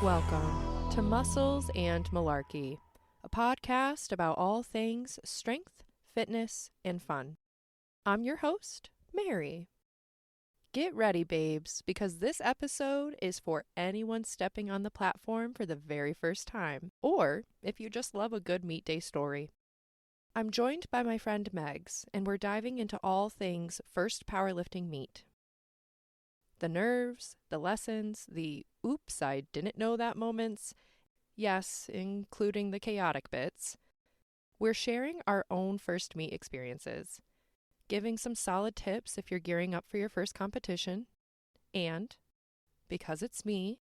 Welcome to Muscles and Malarkey, a podcast about all things strength, fitness, and fun. I'm your host, Mary. Get ready, babes, because this episode is for anyone stepping on the platform for the very first time, or if you just love a good meet day story. I'm joined by my friend Megs, and we're diving into all things first powerlifting meet. The nerves, the lessons, the oops, I didn't know that moments, yes, including the chaotic bits. We're sharing our own first meet experiences, giving some solid tips if you're gearing up for your first competition, and, because it's me,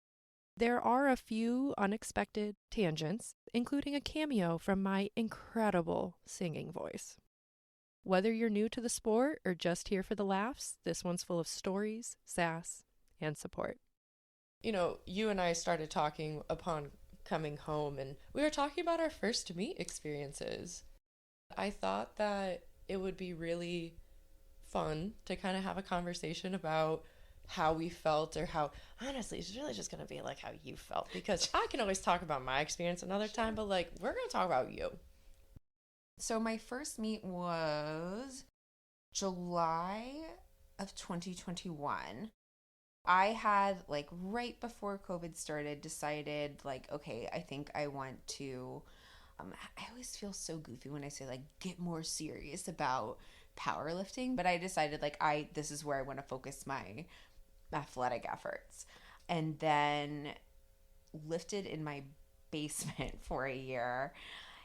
there are a few unexpected tangents, including a cameo from my incredible singing voice. Whether you're new to the sport or just here for the laughs, this one's full of stories, sass, and support. You know, you and I started talking upon coming home, and we were talking about our first meet experiences. I thought that it would be really fun to kind of have a conversation about how we felt, or how, honestly, it's really just going to be like how you felt, because I can always talk about my experience another time, but like, we're going to talk about you. So my first meet was July of 2021. I had, like, right before COVID started, decided, like, okay, I think I want to, I always feel so goofy when I say, like, get more serious about powerlifting, but I decided, like, this is where I want to focus my athletic efforts. And then lifted in my basement for a year.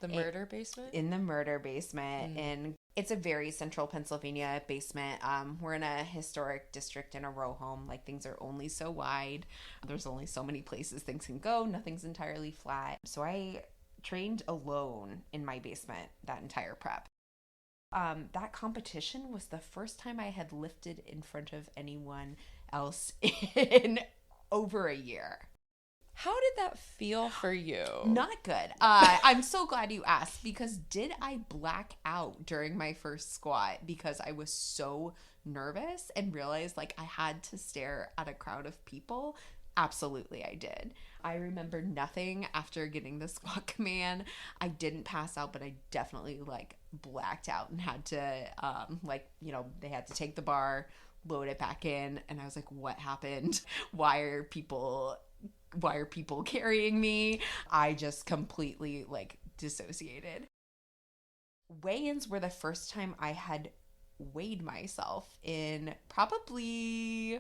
The murder basement? In the murder basement. And it's a very central Pennsylvania basement. We're in a historic district in a row home. Like, things are only so wide. There's only so many places things can go. Nothing's entirely flat. So I trained alone in my basement that entire prep. That competition was the first time I had lifted in front of anyone else in over a year. How did that feel for you? Not good. I'm so glad you asked, because did I black out during my first squat because I was so nervous and realized, like, I had to stare at a crowd of people? Absolutely, I did. I remember nothing after getting the squat command. I didn't pass out, but I definitely, like, blacked out and had to, they had to take the bar, load it back in, and I was like, what happened? Why are people carrying me? I just completely, like, dissociated. Weigh-ins were the first time I had weighed myself in probably,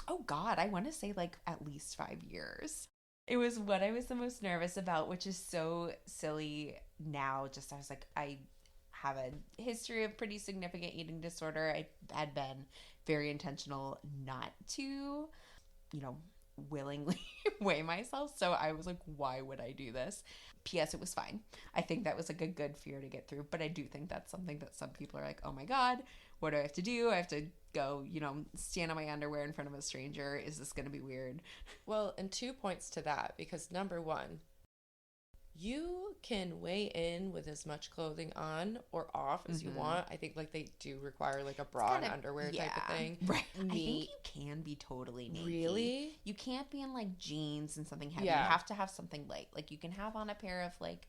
I want to say, like, at least 5 years. It was what I was the most nervous about, which is so silly now. Just, I was like, I have a history of pretty significant eating disorder. I had been very intentional not to, willingly weigh myself. So I was like, why would I do this? P.S. It was fine. I think that was like a good fear to get through. But I do think that's something that some people are like, oh my God, what do I have to do? I have to go, stand on my underwear in front of a stranger. Is this going to be weird? Well, and 2 points to that, because number one, you can weigh in with as much clothing on or off as you want. I think, like, they do require, like, a bra and underwear type of thing. Right. I think you can be totally naked. Really? You can't be in, like, jeans and something heavy. Yeah. You have to have something light. Like, you can have on a pair of, like,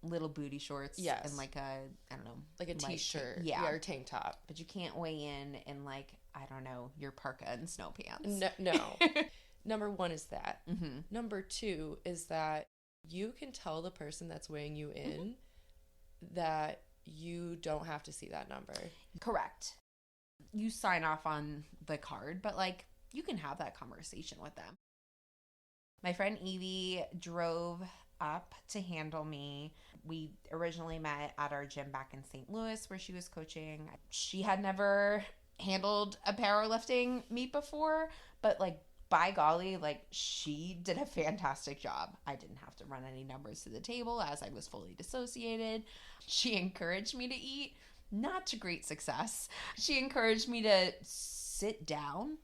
little booty shorts. Yes. And, like, I don't know. Like a t-shirt. Or tank top. But you can't weigh in, like, I don't know, your parka and snow pants. No. Number one is that. Number two is that you can tell the person that's weighing you in that you don't have to see that number. Correct. You sign off on the card, but, like, you can have that conversation with them. My friend Evie drove up to handle me. We originally met at our gym back in St. Louis where she was coaching. She had never handled a powerlifting meet before, but, like, by golly, like, she did a fantastic job. I didn't have to run any numbers to the table as I was fully dissociated. She encouraged me to eat, not to great success. She encouraged me to sit down,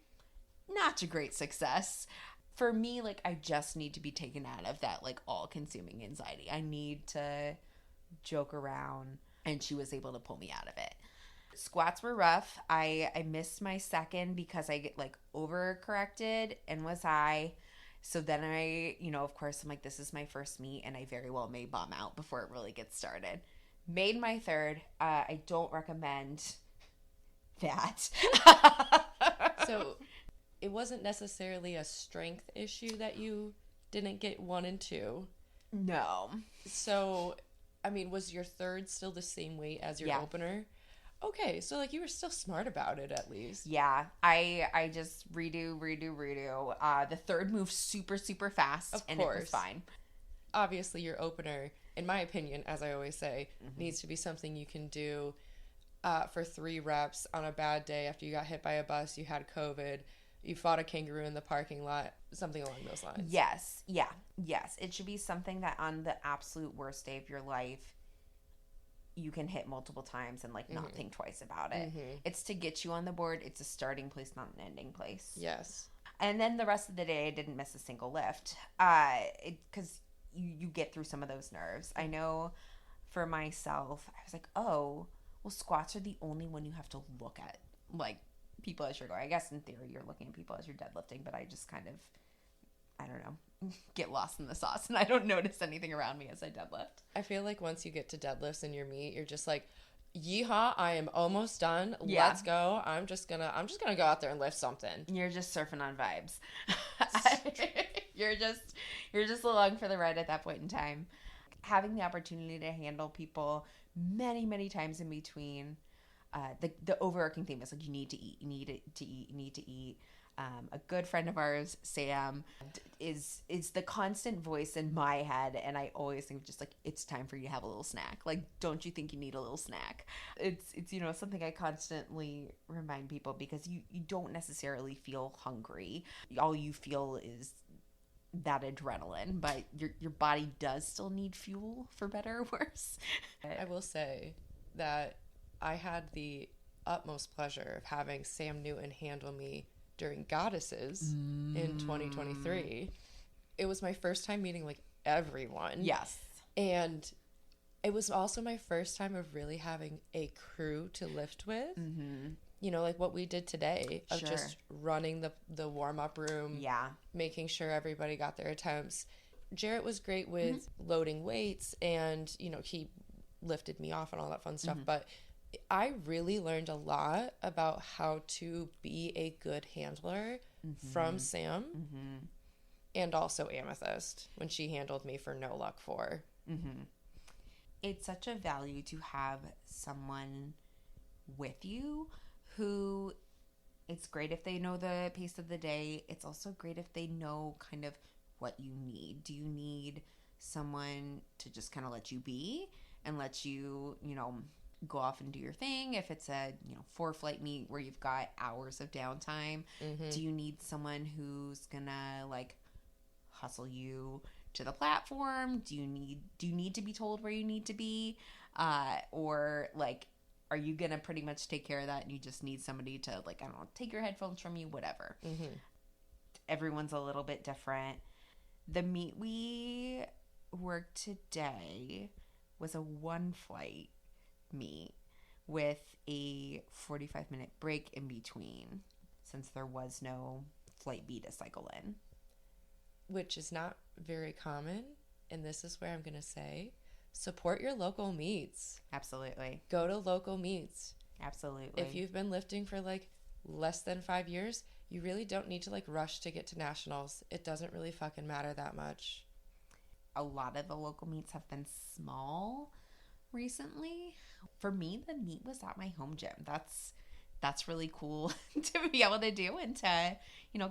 not to great success. For me, like, I just need to be taken out of that, like, all-consuming anxiety. I need to joke around, and she was able to pull me out of it. Squats were rough. I missed my second because I get, like, overcorrected and was high. So then I, of course, I'm like, this is my first meet, and I very well may bomb out before it really gets started. Made my third. I don't recommend that. So it wasn't necessarily a strength issue that you didn't get 1 and 2. No. So, I mean, was your third still the same weight as your opener? Okay, so like you were still smart about it at least. Yeah, I just redo. The third moved super, super fast, and it was fine. Obviously, your opener, in my opinion, as I always say, needs to be something you can do for 3 reps on a bad day after you got hit by a bus, you had COVID, you fought a kangaroo in the parking lot, something along those lines. Yes, yeah, yes. It should be something that on the absolute worst day of your life, you can hit multiple times and like not think twice about it. It's to get you on the board. It's a starting place, not an ending place. Yes. And then the rest of the day, I didn't miss a single lift because you get through some of those nerves. I know for myself, I was like, oh, well, squats are the only one you have to look at, like, people as you're going. I guess in theory you're looking at people as you're deadlifting, but I just kind of, I don't know, get lost in the sauce, and I don't notice anything around me as I deadlift. I feel like once you get to deadlifts in your meet, you're just like, yeehaw, I am almost done. Yeah. Let's go. I'm just gonna go out there and lift something. You're just surfing on vibes. You're just along for the ride at that point in time. Having the opportunity to handle people many, many times in between. The overarching theme is like, you need to eat, you need to eat, you need to eat. A good friend of ours, Sam, is the constant voice in my head, and I always think just like, it's time for you to have a little snack. Like, don't you think you need a little snack? It's something I constantly remind people, because you don't necessarily feel hungry. All you feel is that adrenaline, but your body does still need fuel, for better or worse. I will say that I had the utmost pleasure of having Sam Newton handle me during Goddesses in 2023. It was my first time meeting like everyone. Yes. And it was also my first time of really having a crew to lift with. You know, like what we did today of just running the warm-up room. Yeah. Making sure everybody got their attempts. Jarrett was great with loading weights, and, you know, he lifted me off and all that fun stuff. But I really learned a lot about how to be a good handler from Sam and also Amethyst when she handled me for No Luck 4. It's such a value to have someone with you who, it's great if they know the pace of the day. It's also great if they know kind of what you need. Do you need someone to just kind of let you be and let you, go off and do your thing? If it's a 4-flight meet where you've got hours of downtime, do you need someone who's gonna like hustle you to the platform? Do you need to be told where you need to be, or like, are you gonna pretty much take care of that and you just need somebody to, like, I don't know, take your headphones from you, whatever. Everyone's a little bit different. The meet we worked today was a 1-flight meet with a 45-minute break in between, since there was no flight B to cycle in. Which is not very common, and this is where I'm going to say, support your local meets. Absolutely. Go to local meets. Absolutely. If you've been lifting for like less than 5 years, you really don't need to like rush to get to nationals. It doesn't really fucking matter that much. A lot of the local meets have been small recently. For me, the meet was at my home gym. That's really cool to be able to do, and to,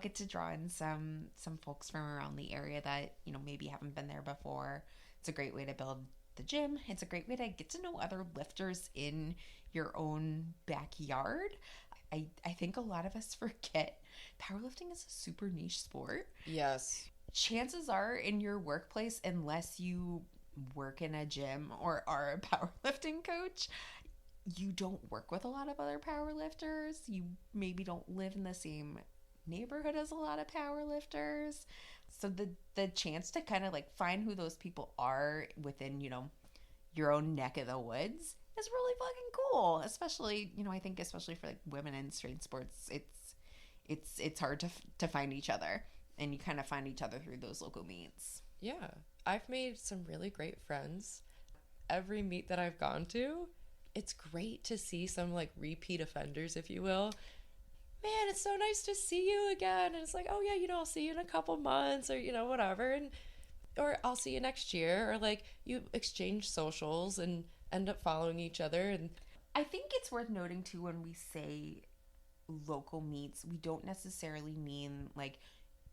get to draw in some folks from around the area that, maybe haven't been there before. It's a great way to build the gym. It's a great way to get to know other lifters in your own backyard. I think a lot of us forget powerlifting is a super niche sport. Yes. Chances are in your workplace, unless you work in a gym or are a powerlifting coach, you don't work with a lot of other powerlifters. You maybe don't live in the same neighborhood as a lot of powerlifters. So the chance to kind of like find who those people are within, your own neck of the woods is really fucking cool. Especially, I think especially for like women in strength sports, it's hard to find each other. and you kind of find each other through those local meets. Yeah. I've made some really great friends. Every meet that I've gone to, it's great to see some like repeat offenders, if you will. Man, it's so nice to see you again. And it's like, oh yeah, I'll see you in a couple months or, whatever. And, or I'll see you next year. Or like you exchange socials and end up following each other. And I think it's worth noting too, when we say local meets, we don't necessarily mean like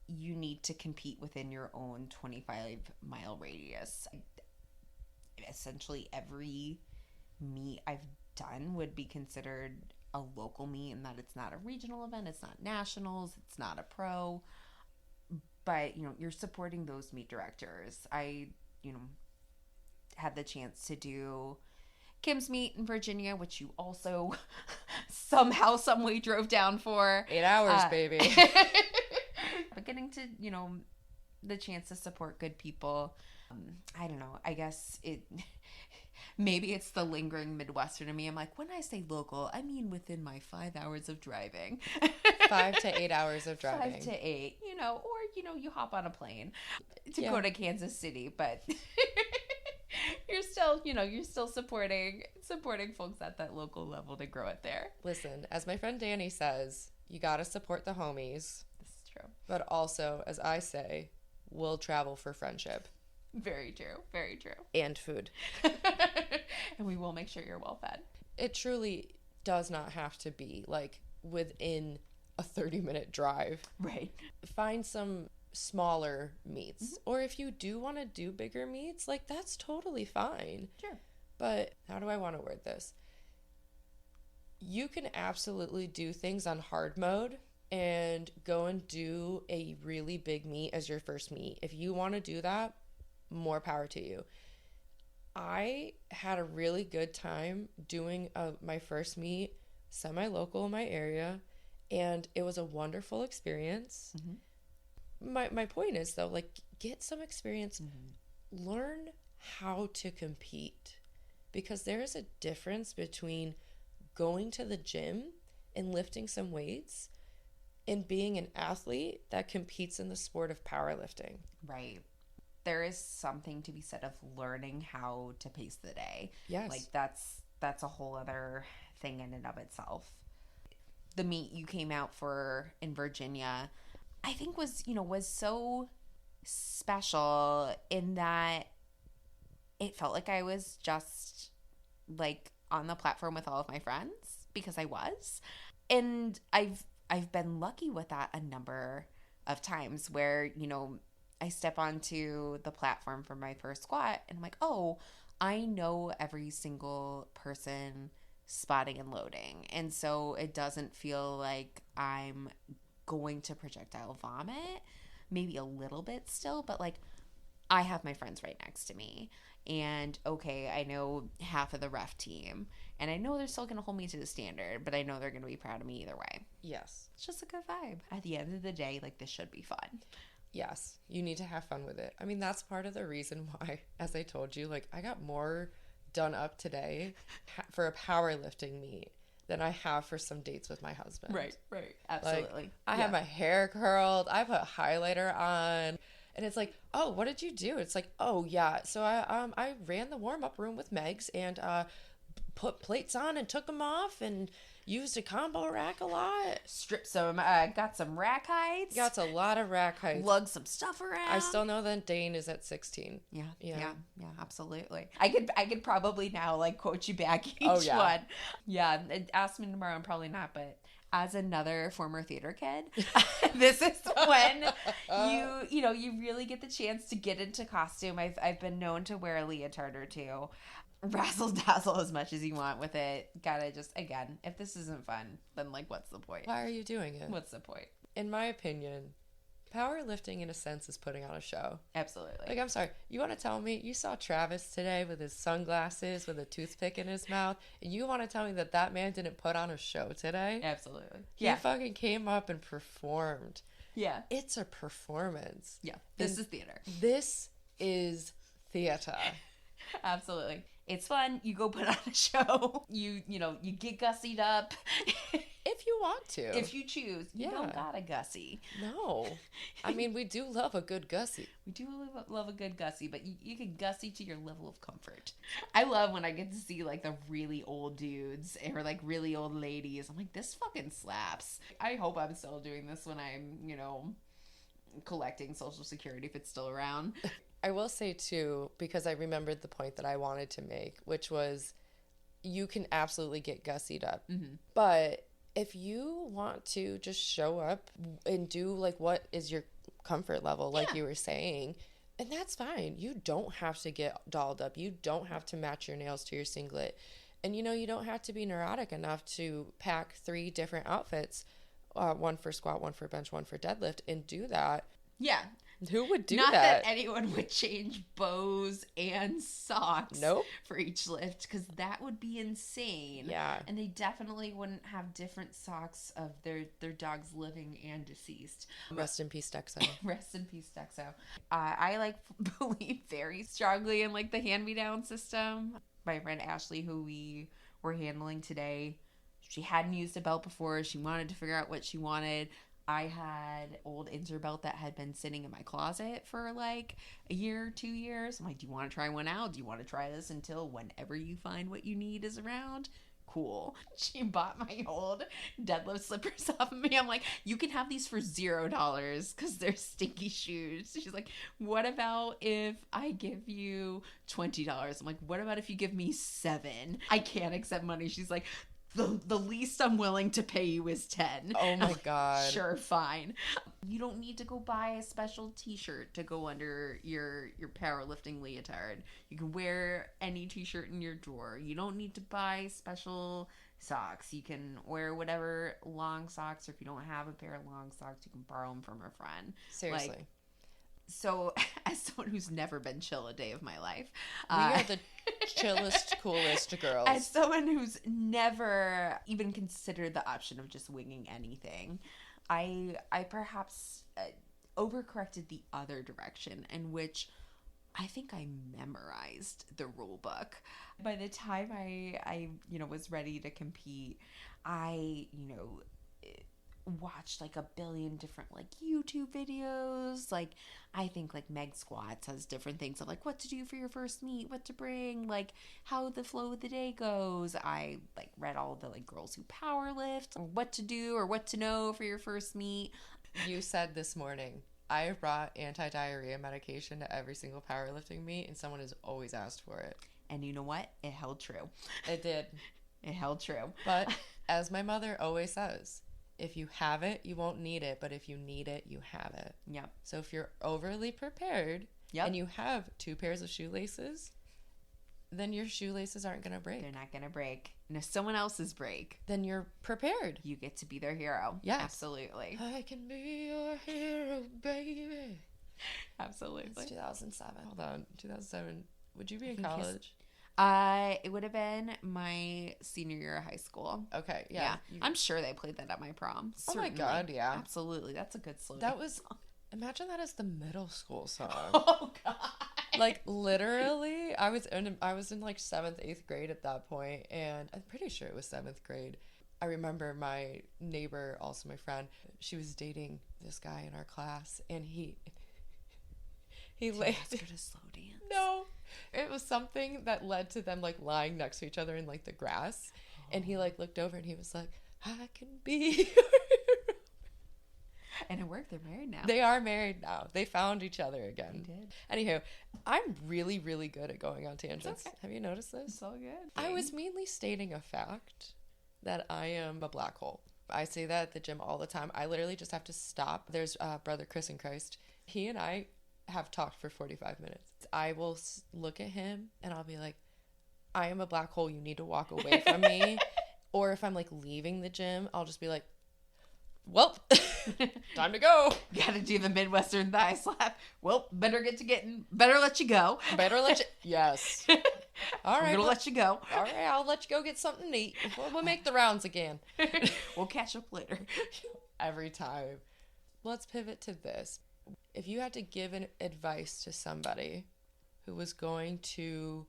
you need to compete within your own 25-mile radius. Essentially every meet I've done would be considered a local meet, in that it's not a regional event, it's not nationals, it's not a pro, but you're supporting those meet directors. I had the chance to do Kim's meet in Virginia, which you also somehow, some way drove down for 8 hours, baby. But getting to the chance to support good people, I don't know, I guess maybe it's the lingering Midwestern in me. I'm like, when I say local, I mean within my 5 hours of driving. 5 to 8 hours of driving. 5 to 8, or you hop on a plane to go to Kansas City, but you're still supporting folks at that local level to grow it there. Listen, as my friend Danny says, you got to support the homies. This is true. But also, as I say, we'll travel for friendship. Very true. Very true. And food. And we will make sure you're well fed. It truly does not have to be like within a 30-minute drive. Right. Find some smaller meets. Or if you do want to do bigger meets, like that's totally fine. Sure. But how do I want to word this? You can absolutely do things on hard mode and go and do a really big meet as your first meet. If you want to do that, more power to you. I had a really good time doing my first meet semi-local in my area, and it was a wonderful experience. My point is, though, like, get some experience. Learn how to compete, because there is a difference between going to the gym and lifting some weights and being an athlete that competes in the sport of powerlifting. Right. There is something to be said of learning how to pace the day. Yes. Like that's a whole other thing in and of itself. The meet you came out for in Virginia, I think was so special in that it felt like I was just like on the platform with all of my friends, because I was. And I've been lucky with that a number of times where, I step onto the platform for my first squat and I'm like, oh, I know every single person spotting and loading. And so it doesn't feel like I'm going to projectile vomit, maybe a little bit still, but like I have my friends right next to me. And okay, I know half of the ref team, and I know they're still going to hold me to the standard, but I know they're going to be proud of me either way. Yes. It's just a good vibe. At the end of the day, like, this should be fun. Yes, you need to have fun with it. I mean, that's part of the reason why, as I told you, like I got more done up today for a powerlifting meet than I have for some dates with my husband. Right. Absolutely. Like, I have my hair curled. I put highlighter on. And it's like, oh, what did you do? It's like, oh, yeah. So I ran the warm-up room with Megs and put plates on and took them off and used a combo rack a lot. Stripped some, got some rack heights. Got a lot of rack heights. Lugged some stuff around. I still know that Dane is at 16. Yeah, absolutely. I could probably now like quote you back each one. Yeah, ask me tomorrow, I'm probably not, but as another former theater kid, this is when you really get the chance to get into costume. I've been known to wear a leotard or two. Razzle dazzle as much as you want with it. Gotta just, again, if this isn't fun, then like what's the point? Why are you doing it? What's the point? In my opinion, powerlifting in a sense is putting on a show. Absolutely. Like, I'm sorry, you want to tell me you saw Travis today with his sunglasses with a toothpick in his mouth, and you want to tell me that man didn't put on a show today? Absolutely. He fucking came up and performed. Yeah. It's a performance. Yeah. This is theater. This is theater. Absolutely. It's fun. You go put on a show. You get gussied up. If you want to. If you choose. You don't gotta gussy. No. I mean, we do love a good gussy. We do love a good gussy, but you can gussy to your level of comfort. I love when I get to see like the really old dudes or like really old ladies. I'm like, this fucking slaps. I hope I'm still doing this when I'm, collecting Social Security if it's still around. I will say too, because I remembered the point that I wanted to make, which was you can absolutely get gussied up. Mm-hmm. But if you want to just show up and do like what is your comfort level, like you were saying, and that's fine. You don't have to get dolled up. You don't have to match your nails to your singlet. And you don't have to be neurotic enough to pack 3 different outfits, one for squat, one for bench, one for deadlift, and do that. Yeah. Who would do Not that? that anyone would change bows and socks for each lift, because that would be insane. Yeah. And they definitely wouldn't have different socks of their dogs living and deceased. Rest in peace, Dexo. Rest in peace, Dexo. I believe very strongly in like the hand-me-down system. My friend Ashley, who we were handling today, she hadn't used a belt before. She wanted to figure out what she wanted. I had old Inter belt that had been sitting in my closet for like a year, 2 years. I'm like, do you want to try one out? Do you want to try this until whenever you find what you need is around? Cool. She bought my old deadlift slippers off of me. I'm like, you can have these for $0 because they're stinky shoes. She's like, what about if I give you $20? I'm like, what about if you give me $7? I can't accept money. She's like, the least I'm willing to pay you is $10. Oh my God. Sure, fine. You don't need to go buy a special t-shirt to go under your powerlifting leotard. You can wear any t-shirt in your drawer. You don't need to buy special socks. You can wear whatever long socks, or if you don't have a pair of long socks, you can borrow them from a friend. Seriously. So, as someone who's never been chill a day of my life, we are the chillest, coolest girls. As someone who's never even considered the option of just winging anything, I perhaps overcorrected the other direction, in which I think I memorized the rule book. By the time I was ready to compete, I watched like a billion different like YouTube videos. Like I think like Meg Squats has different things of like what to do for your first meet, what to bring, like how the flow of the day goes. I like read all the like girls who power lift, or what to do or what to know for your first meet. You said this morning, I brought anti-diarrhea medication to every single powerlifting meet, and someone has always asked for it. And you know what? It held true. It did. It held true. But as my mother always says, if you have it, you won't need it. But if you need it, you have it. Yep. So if you're overly prepared and you have 2 pairs of shoelaces, then your shoelaces aren't going to break. They're not going to break. And if someone else's break, then you're prepared. You get to be their hero. Yes. Absolutely. I can be your hero, baby. Absolutely. It's 2007. Hold on. 2007. Would you be in college? It would have been my senior year of high school. Okay, yeah. I'm sure they played that at my prom. Certainly. Oh my God, yeah. Absolutely. That's a good slogan. That was, imagine that as the middle school song. Oh God. Like literally, I was in like 7th, 8th grade at that point, and I'm pretty sure it was 7th grade. I remember my neighbor, also my friend, she was dating this guy in our class, and he asked her to slow dance. No, it was something that led to them like lying next to each other in like the grass, and he like looked over and he was like, "I can be." And it worked. They're married now. They are married now. They found each other again. They did. Anywho, I'm really, really good at going on tangents. Okay. Have you noticed this? It's all good. I was mainly stating a fact that I am a black hole. I say that at the gym all the time. I literally just have to stop. There's brother Chris in Christ. He and I have talked for 45 minutes. I will look at him and I'll be like, I am a black hole. You need to walk away from me. Or if I'm like leaving the gym, I'll just be like, well, time to go. Gotta do the Midwestern thigh slap. Well, better let you go. Better let you. Yes. All right. I'm gonna let you go. All right. I'll let you go get something to eat. We'll make the rounds again. We'll catch up later. Every time. Let's pivot to this. If you had to give an advice to somebody who was going to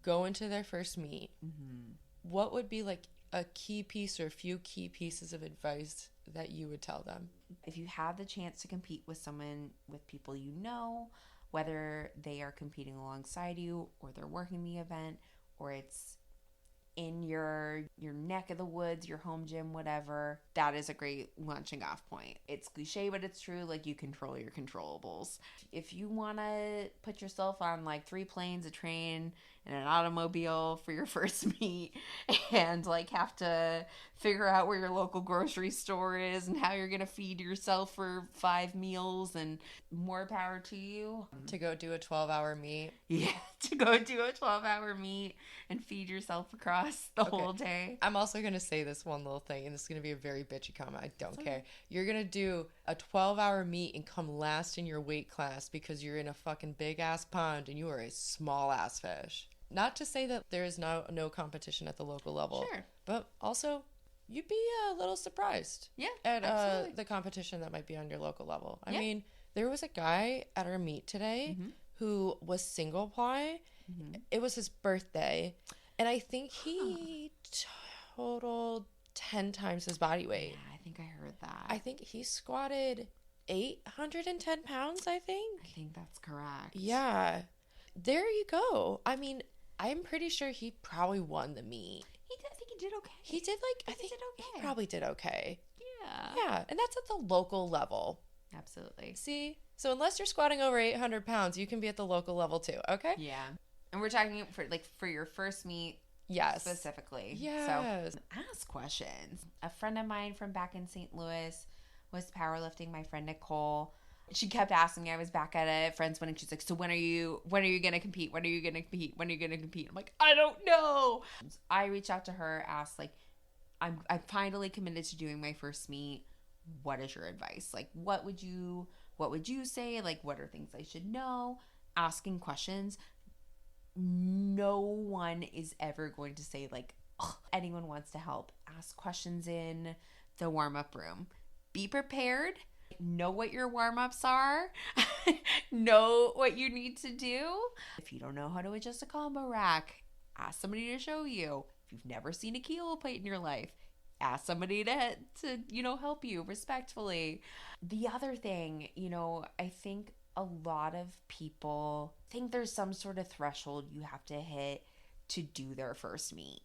go into their first meet, Mm-hmm. what would be like a key piece or a few key pieces of advice that you would tell them? If you have the chance to compete with someone, with people you know, whether they are competing alongside you or they're working the event or it's in your neck of the woods, your home gym, whatever, that is a great launching off point. It's cliche, but it's true. Like, you control your controllables. If you want to put yourself on like 3 planes, a train, and an automobile for your first meet, and like have to figure out where your local grocery store is and how you're gonna feed yourself for 5 meals, and more power to you. To go do a 12-hour meet? Yeah, to go do a 12-hour meet and feed yourself across the whole day. I'm also going to say this one little thing, and this is going to be a very bitchy comment. I don't care. You're going to do a 12-hour meet and come last in your weight class because you're in a fucking big-ass pond and you are a small-ass fish. Not to say that there is no competition at the local level. Sure. But also, you'd be a little surprised at the competition that might be on your local level. I Yeah. mean, there was a guy at our meet today who was single ply. It was his birthday, and I think he totaled 10 times his body weight. Yeah, I think I heard that. I think he squatted 810 pounds, I think. I think that's correct. Yeah. There you go. I mean, I'm pretty sure he probably won the meet. I think he did okay. He did I think he did okay. He probably did okay. Yeah. Yeah, and that's at the local level. Absolutely. See? So unless you're squatting over 800 pounds, you can be at the local level too, okay? Yeah. And we're talking for your first meet. Yes. Specifically. Yes. So ask questions. A friend of mine from back in St. Louis was powerlifting, my friend Nicole. She kept asking me. I was back at a friend's wedding. She's like, so when are you going to compete? When are you going to compete? When are you going to compete? I'm like, I don't know. I reached out to her, asked like, I'm finally committed to doing my first meet. What is your advice? Like, what would you say? Like, what are things I should know? Asking questions. No one is ever going to say like, anyone wants to help. Ask questions in the warm-up room. Be prepared. Know what your warm-ups are. Know what you need to do. If you don't know how to adjust a combo rack, ask somebody to show you. If you've never seen a kilo plate in your life, ask somebody to help you respectfully. The other thing, I think a lot of people think there's some sort of threshold you have to hit to do their first meet.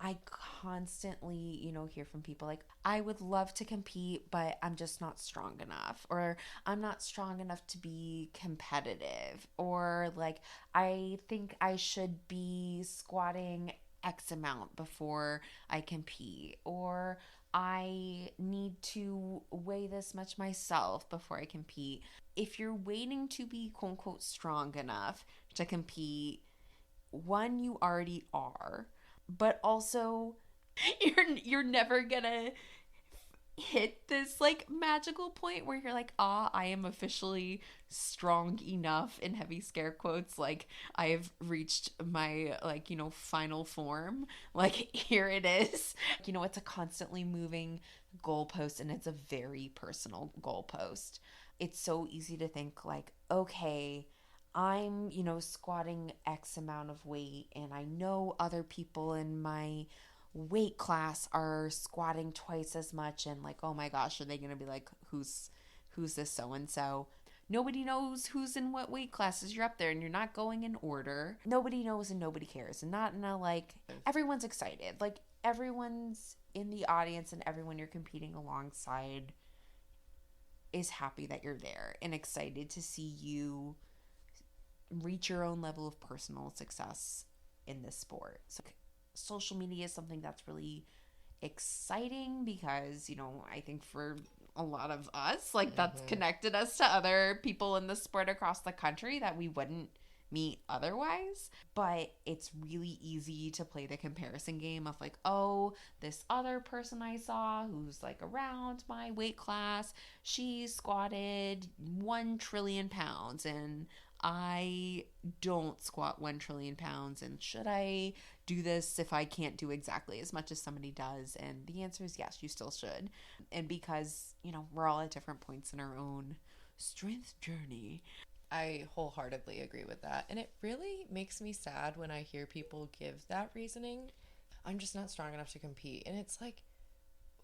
I constantly, hear from people like, I would love to compete, but I'm just not strong enough, or I'm not strong enough to be competitive, or like, I think I should be squatting X amount before I compete, or I need to weigh this much myself before I compete. If you're waiting to be quote unquote strong enough to compete, one, you already are, but also you're never gonna hit this like magical point where you're like, I am officially strong enough, in heavy scare quotes, like I have reached my final form, like here it is. It's a constantly moving goalpost, and it's a very personal goalpost. It's so easy to think like, okay, I'm, squatting X amount of weight, and I know other people in my weight class are squatting twice as much, and like, oh my gosh, are they going to be like, who's this so-and-so? Nobody knows who's in what weight classes you're up there, and you're not going in order. Nobody knows and nobody cares. And not in a like, everyone's excited. Like, everyone's in the audience, and everyone you're competing alongside is happy that you're there and excited to see you reach your own level of personal success in this sport. So social media is something that's really exciting because, I think for a lot of us, like that's connected us to other people in the sport across the country that we wouldn't meet otherwise. But it's really easy to play the comparison game of like, oh, this other person I saw who's like around my weight class, she squatted 1 trillion pounds, and I don't squat 1 trillion pounds, and should I do this if I can't do exactly as much as somebody does? And the answer is yes, you still should. And because, we're all at different points in our own strength journey, I wholeheartedly agree with that. And it really makes me sad when I hear people give that reasoning. I'm just not strong enough to compete. And it's like,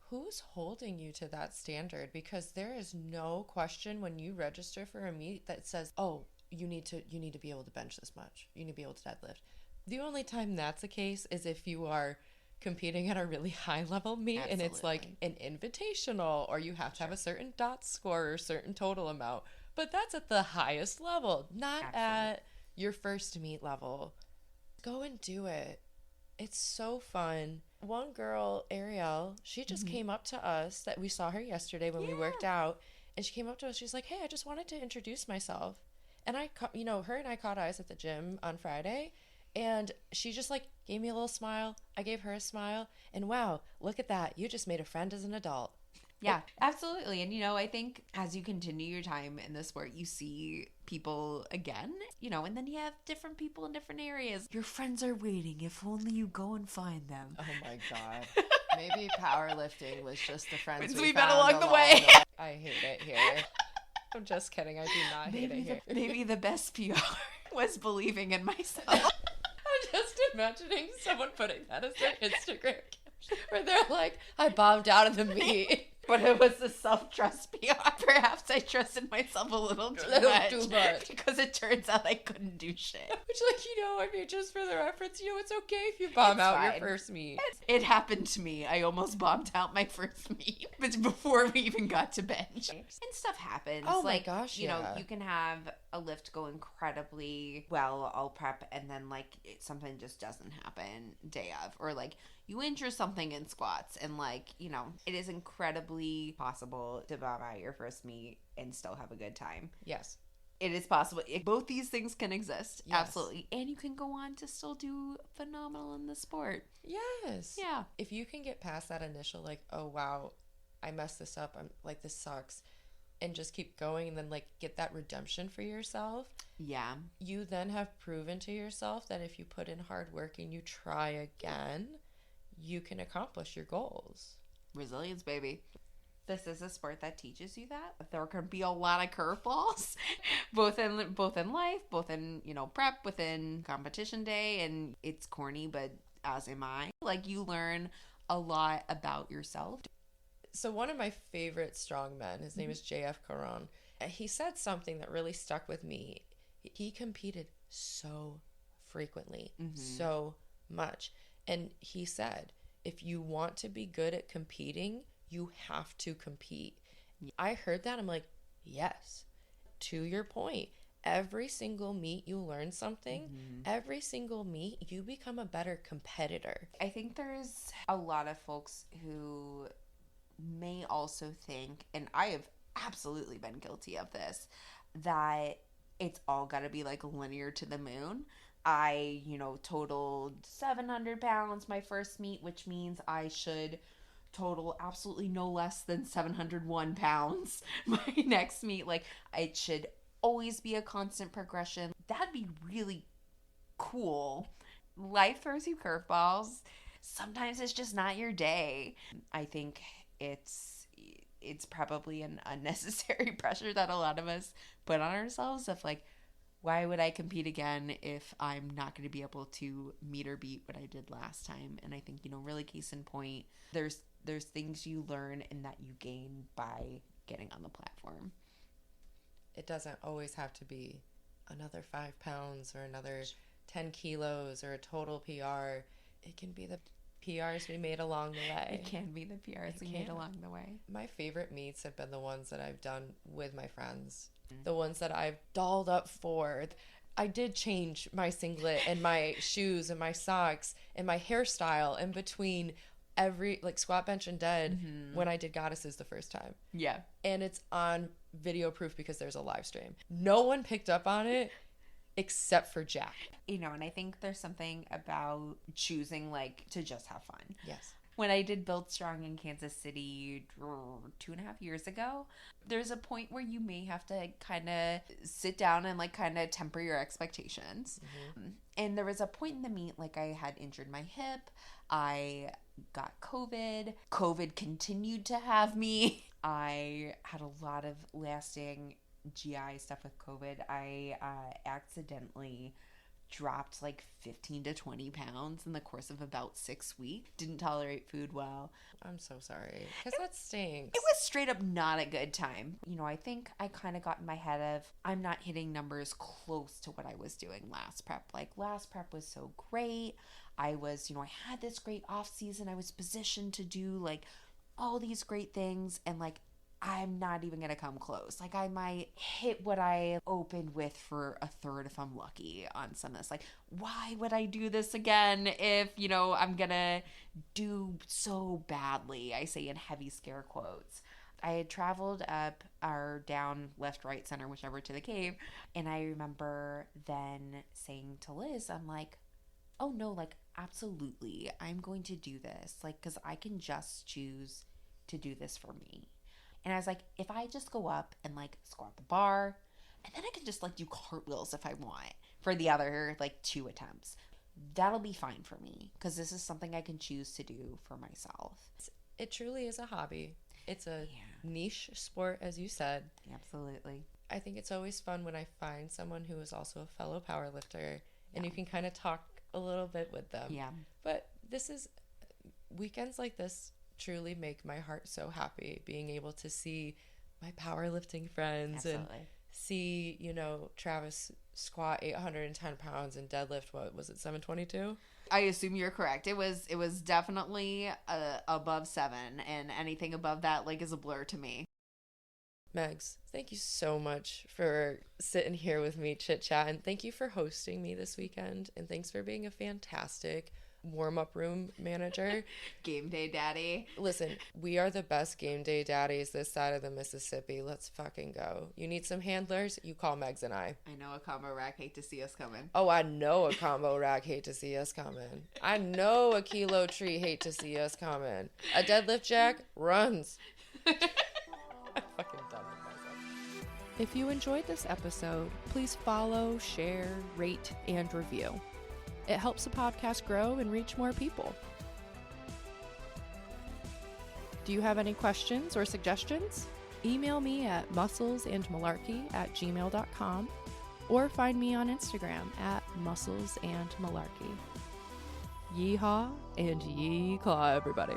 who's holding you to that standard? Because there is no question when you register for a meet that says, oh, you need to be able to bench this much. You need to be able to deadlift. The only time that's the case is if you are competing at a really high level meet. Absolutely. And it's like an invitational, or you have to have a certain dot score or certain total amount. But that's at the highest level, not at your first meet level. Go and do it. It's so fun. One girl, Ariel, she just came up to us. That we saw her yesterday when we worked out, and she came up to us. She's like, hey, I just wanted to introduce myself. And her and I caught eyes at the gym on Friday, and she just like gave me a little smile. I gave her a smile, and wow, look at that. You just made a friend as an adult. Yeah, absolutely. And, I think as you continue your time in the sport, you see people again, and then you have different people in different areas. Your friends are waiting. If only you go and find them. Oh, my God. Maybe powerlifting was just the friends we met found along the way. I hate it here. I'm just kidding. I do not hate it here. Maybe the best PR was believing in myself. I'm just imagining someone putting that as their Instagram caption, where they're like, I bombed out of the meet. But it was the self-trust PR. Perhaps I trusted myself a little too much. Because it turns out I couldn't do shit. Which, just for the reference, it's okay if you bomb out your first meet. It happened to me. I almost bombed out my first meet. But before we even got to bench. And stuff happens. Oh my gosh, you can have a lift go incredibly well, all prep, and then, something just doesn't happen day of. Or, you injure something in squats, and it is incredibly possible to bomb out your first meet and still have a good time. Yes. It is possible. Both these things can exist. Yes. Absolutely. And you can go on to still do phenomenal in the sport. Yes. Yeah. If you can get past that initial, oh, wow, I messed this up. I'm this sucks. And just keep going, and then, get that redemption for yourself. Yeah. You then have proven to yourself that if you put in hard work and you try again, you can accomplish your goals. Resilience, baby. This is a sport that teaches you that. There can be a lot of curveballs, both in life, both in, prep, within competition day, and it's corny, but as am I. You learn a lot about yourself. So one of my favorite strongmen, his name is JF Caron. He said something that really stuck with me. He competed so frequently, so much. And he said, if you want to be good at competing, you have to compete. I heard that. I'm like, yes. To your point, every single meet you learn something. Every single meet you become a better competitor. I think there's a lot of folks who may also think, and I have absolutely been guilty of this, that it's all got to be linear to the moon. I, totaled 700 pounds my first meet, which means I should total absolutely no less than 701 pounds my next meet. It should always be a constant progression. That'd be really cool. Life throws you curveballs. Sometimes it's just not your day. I think it's probably an unnecessary pressure that a lot of us put on ourselves of why would I compete again if I'm not going to be able to meet or beat what I did last time? And I think, really case in point, there's things you learn and that you gain by getting on the platform. It doesn't always have to be another 5 pounds or another 10 kilos or a total PR. It can be the PRs we made along the way. It can be the PRs we made along the way. My favorite meets have been the ones that I've done with my friends. The ones that I've dolled up for. I did change my singlet and my shoes and my socks and my hairstyle in between every squat, bench, and dead when I did goddesses the first time. Yeah. And it's on video proof because there's a live stream. No one picked up on it except for Jack. And I think there's something about choosing to just have fun. Yes. When I did Build Strong in Kansas City 2.5 years ago, there's a point where you may have to kind of sit down and kind of temper your expectations. And there was a point in the meet, I had injured my hip. I got COVID. COVID continued to have me. I had a lot of lasting GI stuff with COVID, I accidentally dropped like 15 to 20 pounds in the course of about 6 weeks. Didn't tolerate food well. I'm so sorry, because that stinks. It was straight up not a good time. You know, I think I kind of got in my head of, I'm not hitting numbers close to what I was doing last prep. Like, last prep was so great. I was, you know, I had this great off season. I was positioned to do like all these great things, and like, I'm not even going to come close. Like, I might hit what I opened with for a third if I'm lucky on some of this. Like, why would I do this again if, you know, I'm going to do so badly? I say in heavy scare quotes. I had traveled up or down, left, right, center, whichever, to the cave. And I remember then saying to Liz, I'm like, oh no, like, absolutely, I'm going to do this. Like, because I can just choose to do this for me. And I was like, if I just go up and like squat the bar, and then I can just like do cartwheels if I want for the other like 2 attempts, that'll be fine for me, because this is something I can choose to do for myself. It truly is a hobby. It's a niche sport, as you said. Absolutely. I think it's always fun when I find someone who is also a fellow powerlifter, and you can kind of talk a little bit with them. Yeah. But weekends like this truly make my heart so happy, being able to see my powerlifting friends. Absolutely. And see, you know, Travis squat 810 pounds and deadlift, what was it, 722? I assume you're correct. It was definitely above 7, and anything above that like is a blur to me. Megs, thank you so much for sitting here with me chit chat, and thank you for hosting me this weekend, and thanks for being a fantastic warm-up room manager. Game day daddy. Listen, we are the best game day daddies this side of the Mississippi. Let's fucking go. You need some handlers? You call Megs and I. I know a combo rack, hate to see us coming. Oh, I know a combo rack, hate to see us coming. I know a kilo tree, hate to see us coming. A deadlift jack runs. I'm fucking done with myself. If you enjoyed this episode, please follow, share, rate, and review. It helps the podcast grow and reach more people. Do you have any questions or suggestions? Email me at musclesandmalarkey@gmail.com or find me on Instagram at musclesandmalarkey. Yeehaw and yee-claw, everybody.